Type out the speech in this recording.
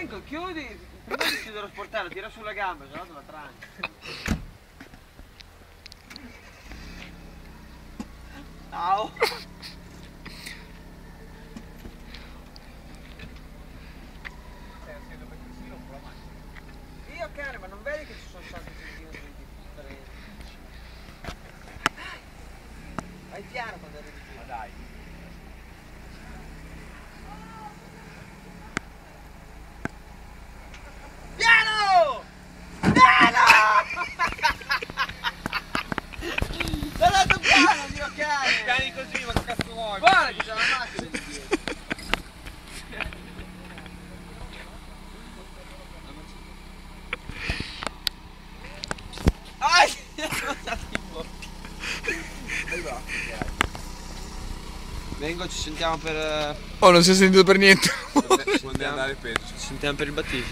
Franco, chiudi. Prima di chiudere lo sportello, tira sulle gambe, se no te la tranchi. Ciao. Io cane, ma non vedi che ci sono tanti centimetri di differenza? Vai piano quando arrivi giù. Ma dai. Piano! Piano! L'ho dato piano, mio cane! Piani così, ma che cazzo vuoi? Guarda che c'è la macchina di dietro. Vengo, ci sentiamo per... Oh, non si è sentito per niente. Vuol andare peggio. Ci sentiamo per il battesimo.